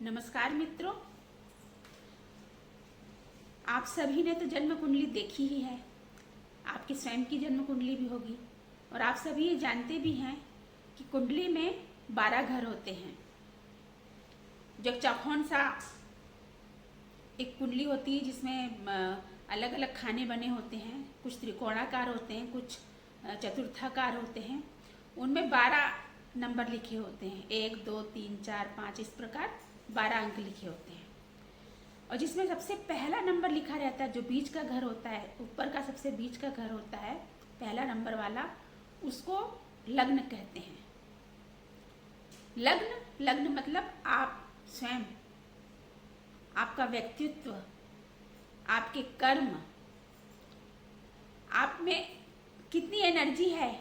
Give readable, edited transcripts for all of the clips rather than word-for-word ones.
नमस्कार मित्रों, आप सभी ने तो जन्म कुंडली देखी ही है। आपकी स्वयं की जन्म कुंडली भी होगी और आप सभी ये जानते भी हैं कि कुंडली में 12 घर होते हैं। जो चौकोन सा एक कुंडली होती है जिसमें अलग अलग खाने बने होते हैं, कुछ त्रिकोणाकार होते हैं, कुछ चतुर्थाकार होते हैं। उनमें 12 नंबर लिखे होते हैं, 1 2 3 4 5 इस प्रकार 12 अंक लिखे होते हैं। और जिसमें सबसे पहला नंबर लिखा रहता है, जो बीच का घर होता है, ऊपर का सबसे बीच का घर होता है, पहला नंबर वाला, उसको लग्न कहते हैं। लग्न मतलब आप स्वयं, आपका व्यक्तित्व, आपके कर्म, आप में कितनी एनर्जी है,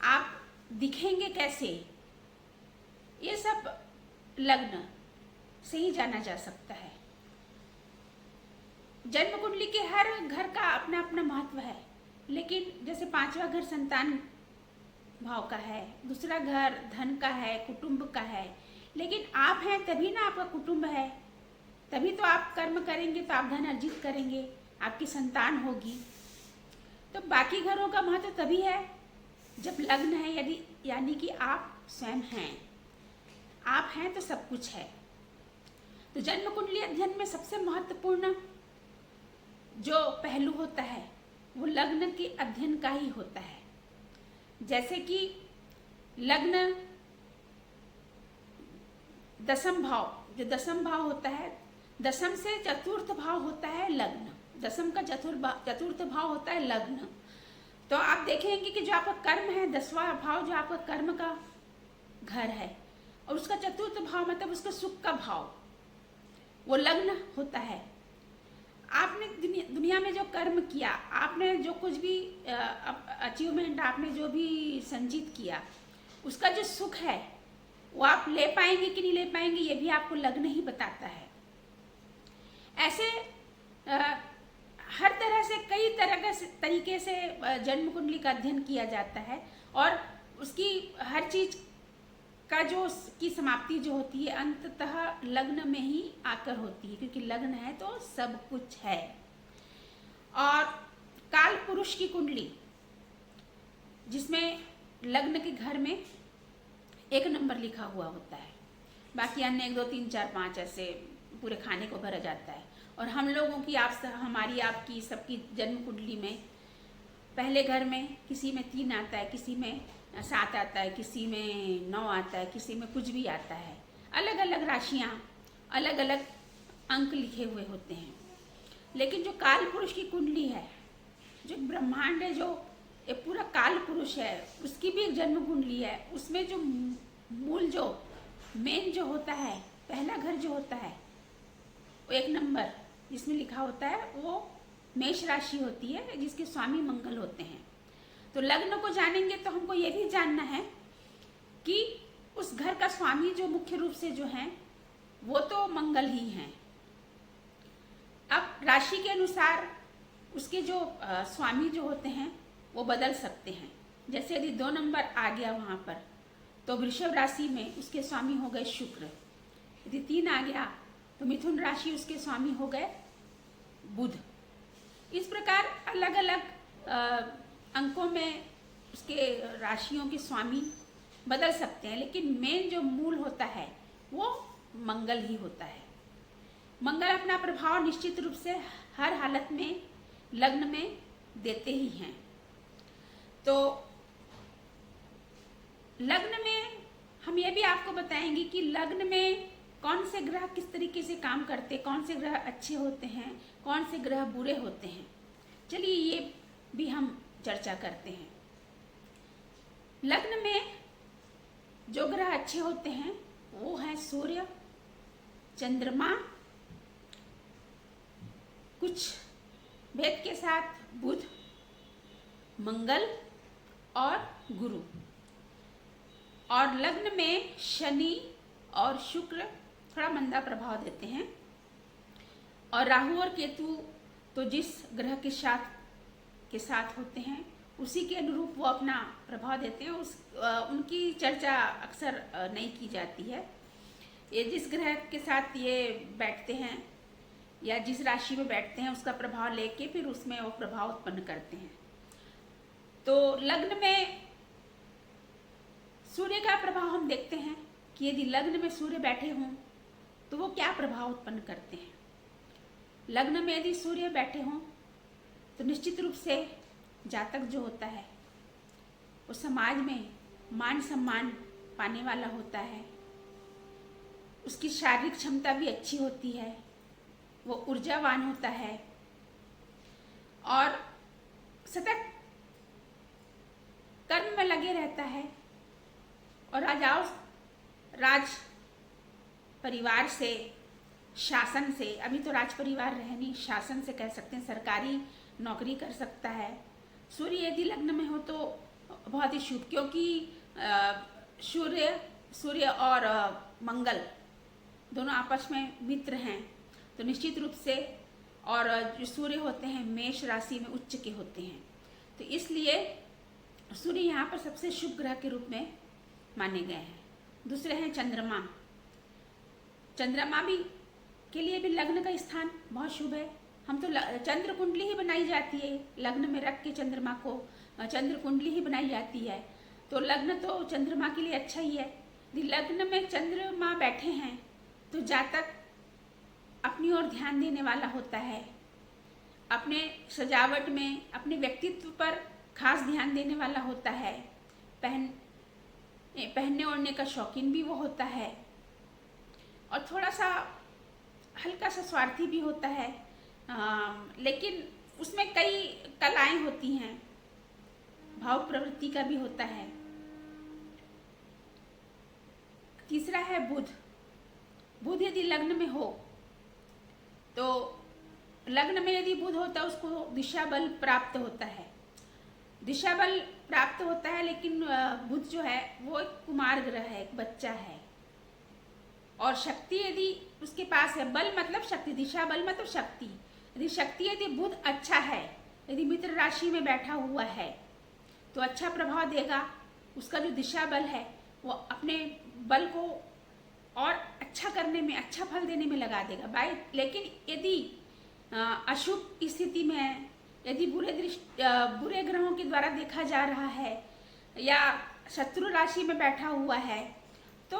आप दिखेंगे कैसे, ये सब लग्न से ही जाना जा सकता है। जन्म कुंडली के हर घर का अपना अपना महत्व है, लेकिन जैसे 5वां घर संतान भाव का है, दूसरा घर धन का है, कुटुंब का है। लेकिन आप हैं तभी ना आपका कुटुंब है, तभी तो आप कर्म करेंगे तो आप धन अर्जित करेंगे, आपकी संतान होगी। तो बाकी घरों का महत्व तभी है जब लग्न है, यदि यानी कि आप स्वयं हैं, आप हैं तो सब कुछ है। तो जन्म कुंडली अध्ययन में सबसे महत्वपूर्ण जो पहलू होता है वो लग्न के अध्ययन का ही होता है। जैसे कि लग्न दसम भाव, जो दसम भाव होता है, दसम से चतुर्थ भाव होता है लग्न, दसम का चतुर्थ भाव होता है लग्न। तो आप देखेंगे कि जो आपका कर्म है, 10वां भाव जो आपका कर्म का घर है, और उसका चतुर्थ भाव मतलब उसका सुख का भाव, वो लग्न होता है। आपने दुनिया में जो कर्म किया, आपने जो कुछ भी अचीवमेंट, आपने जो भी संचित किया, उसका जो सुख है वो आप ले पाएंगे कि नहीं ले पाएंगे, ये भी आपको लग्न ही बताता है। ऐसे हर तरह से, कई तरीके से जन्म कुंडली का अध्ययन किया जाता है, और उसकी हर चीज का जो की समाप्ति जो होती है अंततः लग्न में ही आकर होती है, क्योंकि लग्न है तो सब कुछ है। और काल पुरुष की कुंडली, जिसमें लग्न के घर में 1 नंबर लिखा हुआ होता है, बाकी अन्य 1 2 3 4 5 ऐसे पूरे खाने को भरा जाता है। और हम लोगों की, हमारी, आपकी, सबकी जन्म कुंडली में पहले घर में किसी में 3 आता है, किसी में 7 आता है, किसी में 9 आता है, किसी में कुछ भी आता है। अलग अलग राशियां, अलग अलग अंक लिखे हुए होते हैं। लेकिन जो काल पुरुष की कुंडली है, जो ब्रह्मांड है, जो ये पूरा काल पुरुष है, उसकी भी एक जन्म कुंडली है। उसमें जो मूल, जो मेन जो होता है, पहला घर जो होता है, वो 1 नंबर जिसमें लिखा होता है, वो मेष राशि होती है, जिसके स्वामी मंगल होते हैं। तो लग्न को जानेंगे तो हमको ये भी जानना है कि उस घर का स्वामी जो मुख्य रूप से जो है वो तो मंगल ही हैं। अब राशि के अनुसार उसके जो स्वामी जो होते हैं वो बदल सकते हैं। जैसे यदि 2 नंबर आ गया वहां पर, तो वृषभ राशि में उसके स्वामी हो गए शुक्र। यदि 3 आ गया तो मिथुन राशि, उसके स्वामी हो गए बुध। इस प्रकार अलग अलग अंकों में उसके राशियों के स्वामी बदल सकते हैं, लेकिन मेन जो मूल होता है वो मंगल ही होता है। मंगल अपना प्रभाव निश्चित रूप से हर हालत में लग्न में देते ही हैं। तो लग्न में हम ये भी आपको बताएंगे कि लग्न में कौन से ग्रह किस तरीके से काम करते, कौन से ग्रह अच्छे होते हैं, कौन से ग्रह बुरे होते हैं। चलिए ये भी हम चर्चा करते हैं। लग्न में जो ग्रह अच्छे होते हैं वो है सूर्य, चंद्रमा, कुछ भेद के साथ बुध, मंगल और गुरु। और लग्न में शनि और शुक्र थोड़ा मंदा प्रभाव देते हैं, और राहु और केतु तो जिस ग्रह के साथ होते हैं उसी के अनुरूप वो अपना प्रभाव देते हैं। उनकी चर्चा अक्सर नहीं की जाती है। ये जिस ग्रह के साथ ये बैठते हैं या जिस राशि में बैठते हैं उसका प्रभाव लेके फिर उसमें वो प्रभाव उत्पन्न करते हैं। तो लग्न में सूर्य का प्रभाव हम देखते हैं कि यदि लग्न में सूर्य बैठे हों तो वो क्या प्रभाव उत्पन्न करते हैं। लग्न में यदि सूर्य बैठे हों तो निश्चित रूप से जातक जो होता है वो समाज में मान सम्मान पाने वाला होता है, उसकी शारीरिक क्षमता भी अच्छी होती है, वो ऊर्जावान होता है और सतत कर्म में लगे रहता है और राज परिवार से, शासन से, अभी तो राज परिवार रहे नहीं, शासन से कह सकते हैं, सरकारी नौकरी कर सकता है। सूर्य यदि लग्न में हो तो बहुत ही शुभ, क्योंकि सूर्य और मंगल दोनों आपस में मित्र हैं, तो निश्चित रूप से, और जो सूर्य होते हैं मेष राशि में उच्च के होते हैं, तो इसलिए सूर्य यहाँ पर सबसे शुभ ग्रह के रूप में माने गए हैं। दूसरे हैं चंद्रमा। चंद्रमा भी के लिए भी लग्न का स्थान बहुत शुभ है। हम तो चंद्र कुंडली ही बनाई जाती है, लग्न में रख के चंद्रमा को चंद्र कुंडली ही बनाई जाती है, तो लग्न तो चंद्रमा के लिए अच्छा ही है। यदि लग्न में चंद्रमा बैठे हैं तो जातक अपनी ओर ध्यान देने वाला होता है, अपने सजावट में, अपने व्यक्तित्व पर खास ध्यान देने वाला होता है, पहनने ओढ़ने का शौकीन भी वो होता है और थोड़ा सा हल्का सा स्वार्थी भी होता है, लेकिन उसमें कई कलाएं होती हैं, भाव प्रवृत्ति का भी होता है। तीसरा है बुध। बुध यदि लग्न में हो तो लग्न में यदि बुध होता है उसको दिशा बल प्राप्त होता है, दिशा बल प्राप्त होता है, लेकिन बुध जो है वो एक कुमार ग्रह है, एक बच्चा है, और शक्ति यदि उसके पास है, बल मतलब शक्ति, दिशा बल मतलब शक्ति, यदि बुध अच्छा है, यदि मित्र राशि में बैठा हुआ है तो अच्छा प्रभाव देगा। उसका जो दिशा बल है वो अपने बल को और अच्छा करने में, अच्छा फल देने में लगा देगा। लेकिन यदि अशुभ स्थिति में है, यदि बुरे ग्रहों के द्वारा देखा जा रहा है या शत्रु राशि में बैठा हुआ है तो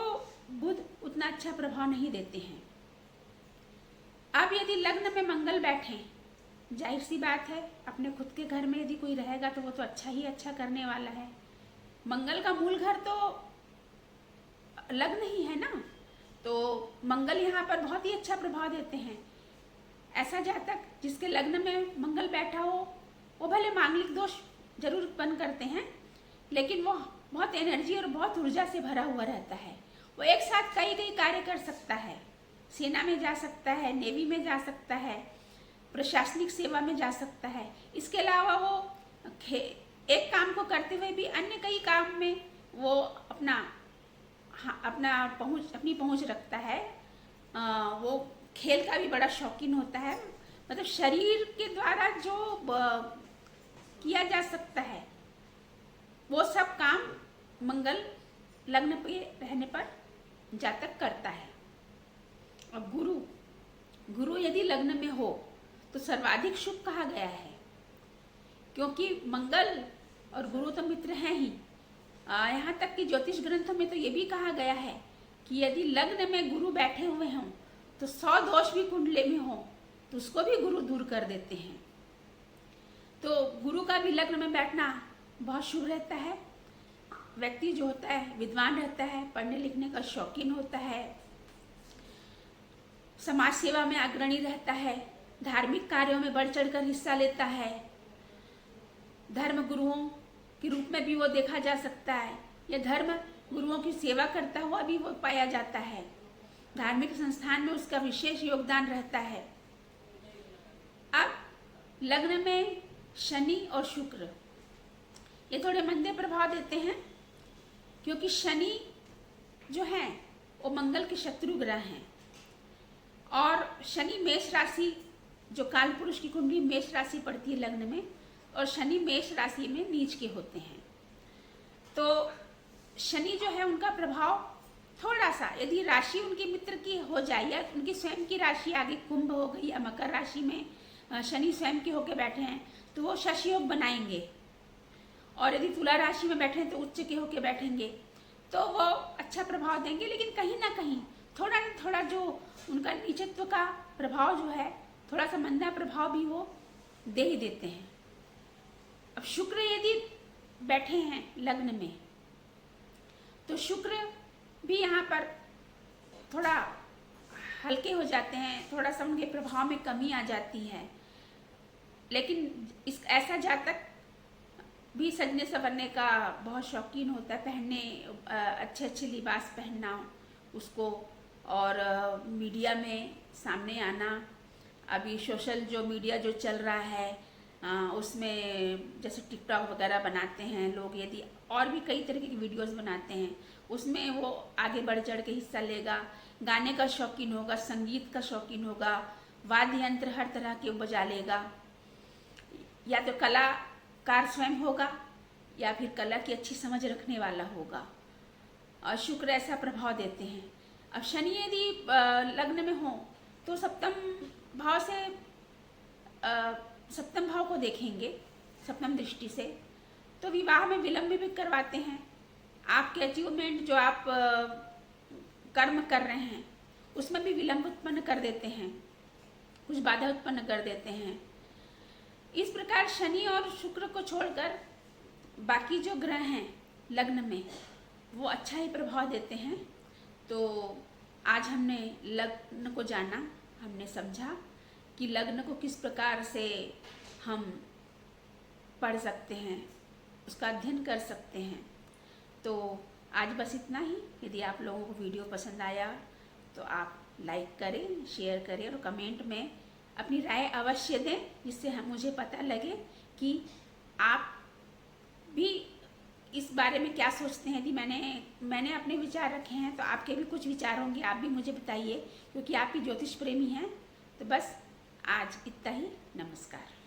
बुध उतना अच्छा प्रभाव नहीं देते हैं। अब यदि लग्न में मंगल बैठे, जाहिर सी बात है अपने खुद के घर में यदि कोई रहेगा तो वो तो अच्छा ही अच्छा करने वाला है। मंगल का मूल घर तो लग्न ही है ना, तो मंगल यहाँ पर बहुत ही अच्छा प्रभाव देते हैं। ऐसा जातक जिसके लग्न में मंगल बैठा हो वो भले मांगलिक दोष जरूर उत्पन्न करते हैं, लेकिन वो बहुत एनर्जी और बहुत ऊर्जा से भरा हुआ रहता है। वो एक साथ कई कार्य कर सकता है, सेना में जा सकता है, नेवी में जा सकता है, प्रशासनिक सेवा में जा सकता है। इसके अलावा वो एक काम को करते हुए भी अन्य कई काम में वो अपनी पहुंच रखता है। वो खेल का भी बड़ा शौकीन होता है, मतलब शरीर के द्वारा जो किया जा सकता है वो सब काम मंगल लग्न पे रहने पर जातक करता है। अब गुरु यदि लग्न में हो तो सर्वाधिक शुभ कहा गया है, क्योंकि मंगल और गुरु तो मित्र हैं ही। यहाँ तक कि ज्योतिष ग्रंथों में तो ये भी कहा गया है कि यदि लग्न में गुरु बैठे हुए हों तो 100 दोष भी कुंडले में हो तो उसको भी गुरु दूर कर देते हैं। तो गुरु का भी लग्न में बैठना बहुत शुभ रहता है। व्यक्ति जो होता है विद्वान रहता है, पढ़ने लिखने का शौकीन होता है, समाज सेवा में अग्रणी रहता है, धार्मिक कार्यों में बढ़ चढ़कर हिस्सा लेता है, धर्म गुरुओं के रूप में भी वो देखा जा सकता है, या धर्म गुरुओं की सेवा करता हुआ भी वो पाया जाता है। धार्मिक संस्थान में उसका विशेष योगदान रहता है। अब लग्न में शनि और शुक्र ये थोड़े मंदे प्रभाव देते हैं, क्योंकि शनि जो है वो मंगल के शत्रु ग्रह हैं, और शनि मेष राशि, जो काल पुरुष की कुंडली मेष राशि पड़ती है लग्न में, और शनि मेष राशि में नीच के होते हैं। तो शनि जो है उनका प्रभाव थोड़ा सा यदि राशि उनके मित्र की हो जाए या उनकी स्वयं की राशि आगे कुंभ हो गई या मकर राशि में शनि स्वयं के होके बैठे हैं तो वो शशि योग बनाएंगे, और यदि तुला राशि में बैठे हैं तो उच्च के होके बैठेंगे तो वो अच्छा प्रभाव देंगे। लेकिन कहीं ना कहीं थोड़ा न थोड़ा जो उनका नीचत्व का प्रभाव जो है, थोड़ा सा मंदा प्रभाव भी वो दे ही देते हैं। अब शुक्र यदि बैठे हैं लग्न में तो शुक्र भी यहाँ पर थोड़ा हल्के हो जाते हैं, थोड़ा सा उनके प्रभाव में कमी आ जाती है। लेकिन इस ऐसा जातक भी सजने संवरने का बहुत शौकीन होता है, पहनने अच्छे अच्छे लिबास पहनना उसको, और मीडिया में सामने आना। अभी सोशल जो मीडिया जो चल रहा है उसमें जैसे टिकटॉक वगैरह बनाते हैं लोग, यदि और भी कई तरह की वीडियोस बनाते हैं उसमें वो आगे बढ़ चढ़ के हिस्सा लेगा। गाने का शौकीन होगा, संगीत का शौकीन होगा, वाद्य यंत्र हर तरह के बजा लेगा, या तो कलाकार स्वयं होगा या फिर कला की अच्छी समझ रखने वाला होगा। और शुक्र ऐसा प्रभाव देते हैं। अब शनि यदि लग्न में हो तो सप्तम भाव से सप्तम भाव को देखेंगे सप्तम दृष्टि से, तो विवाह में विलंब भी करवाते हैं। आपके अचीवमेंट जो आप कर्म कर रहे हैं उसमें भी विलंब उत्पन्न कर देते हैं, कुछ बाधा उत्पन्न कर देते हैं। इस प्रकार शनि और शुक्र को छोड़कर बाकी जो ग्रह हैं लग्न में वो अच्छा ही प्रभाव देते हैं। तो आज हमने लग्न को जाना, हमने समझा कि लग्न को किस प्रकार से हम पढ़ सकते हैं, उसका अध्ययन कर सकते हैं। तो आज बस इतना ही। यदि आप लोगों को वीडियो पसंद आया तो आप लाइक करें, शेयर करें और कमेंट में अपनी राय अवश्य दें, जिससे मुझे पता लगे कि आप भी इस बारे में क्या सोचते हैं। यदि मैंने अपने विचार रखे हैं तो आपके भी कुछ विचार होंगे, आप भी मुझे बताइए, क्योंकि आप भी ज्योतिष प्रेमी हैं। तो बस आज इतना ही। नमस्कार।